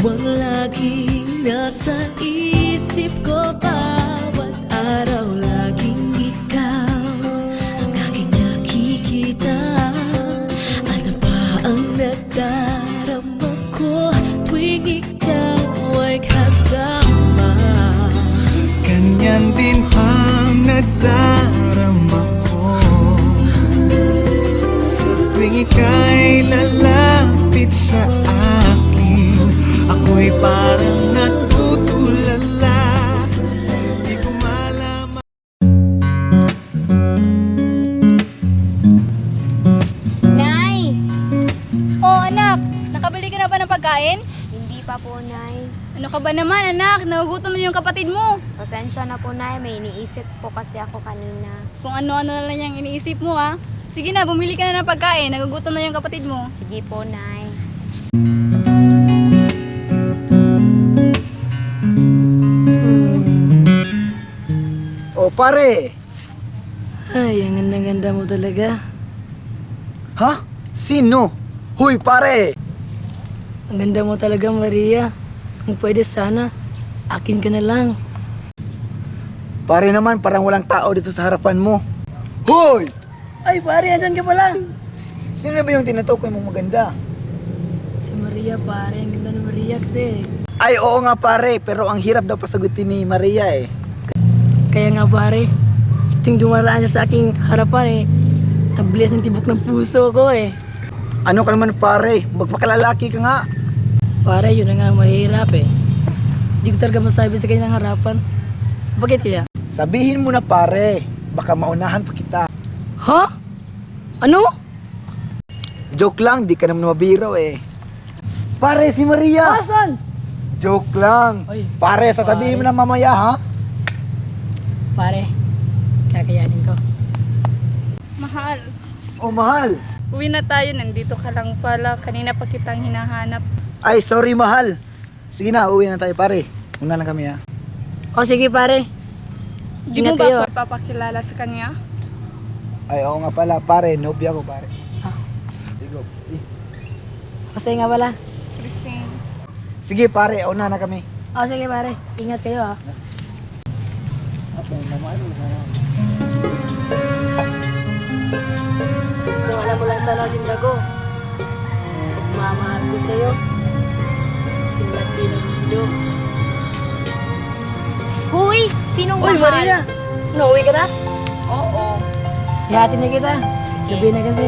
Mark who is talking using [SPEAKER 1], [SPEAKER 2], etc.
[SPEAKER 1] ang laging nasa isip ko. Bawat araw laging ikaw ang aking nakikita. Ano ba ang nadarama ko tuwing ikaw ay kasama?
[SPEAKER 2] Ganyan din ang nadarama ko tuwing ika'y lalapit sa akin. Ako'y parang natutulala, di ko malaman.
[SPEAKER 3] Nay! Oh, anak! Nakabili ka na ba ng pagkain?
[SPEAKER 4] Hindi pa po, Nay.
[SPEAKER 3] Ano ka ba naman, anak? Nagugutom na yung kapatid mo.
[SPEAKER 4] Pasensya na po, Nay. May iniisip po kasi ako kanina.
[SPEAKER 3] Kung ano-ano na lang yung iniisip mo, ha? Sige na, bumili ka na ng pagkain. Nagugutom na yung kapatid mo.
[SPEAKER 4] Sige po, Nay.
[SPEAKER 5] O pare!
[SPEAKER 6] Ay, ang ganda-ganda mo talaga.
[SPEAKER 5] Ha? Sino? Huy pare!
[SPEAKER 6] Ang ganda mo talaga, Maria. Kung pwede sana, akin ka na lang.
[SPEAKER 5] Pare naman, parang walang tao dito sa harapan mo. Hoy! Ay pare, andyan ka pala. Sino ba yung tinutukoy mong maganda?
[SPEAKER 6] Si Maria, pare. Ang ganda ni Maria kasi.
[SPEAKER 5] Ay oo nga pare, pero ang hirap daw pasagutin ni Maria eh.
[SPEAKER 6] Kaya nga, pare. Ito yung dumaraan siya sa aking harapan eh. Nabilis ng tibok ng puso ko eh.
[SPEAKER 5] Ano ka naman pare? Magpakalalaki ka nga.
[SPEAKER 6] Pare, yun na nga ang mahirap eh. Hindi ko talaga masabi sa kanyang harapan. Bakit kaya?
[SPEAKER 5] Sabihin mo na pare, baka maunahan pa kita.
[SPEAKER 6] Ha? Ano?
[SPEAKER 5] Joke lang, di ka naman mabiro eh. Pare, si Maria!
[SPEAKER 6] Asan?
[SPEAKER 5] Joke lang.
[SPEAKER 6] Ay,
[SPEAKER 5] Pare, sasabihin mo na mamaya ha?
[SPEAKER 6] Pare, kakayanin ko.
[SPEAKER 3] Mahal,
[SPEAKER 5] Oh mahal.
[SPEAKER 3] uwi na tayo. Nandito ka lang pala. Kanina pa kitang hinahanap.
[SPEAKER 5] Ay, sorry mahal. Sige na, uwi na tayo pare. Una lang kami ha.
[SPEAKER 6] O sige, pare.
[SPEAKER 3] Di mo
[SPEAKER 6] Ingat kayo,
[SPEAKER 3] ba papakilala sa kanya?
[SPEAKER 5] Ay, oo nga pala pare, nobya ko pare. Sige.
[SPEAKER 6] Kasi nga pala.
[SPEAKER 3] Christine.
[SPEAKER 5] Sige pare, una na kami.
[SPEAKER 6] O sige, pare. Ingat kayo ah. Kung alam mo lang sana, Sinda ko, pagmamahal ko sa'yo, sinlaki ng mundo.
[SPEAKER 4] Huy! Sinong
[SPEAKER 6] Uy,
[SPEAKER 4] mahal?
[SPEAKER 6] Maria! Nauwi ka na?
[SPEAKER 3] Oo.
[SPEAKER 6] Hihati na kita. Gabi na kasi.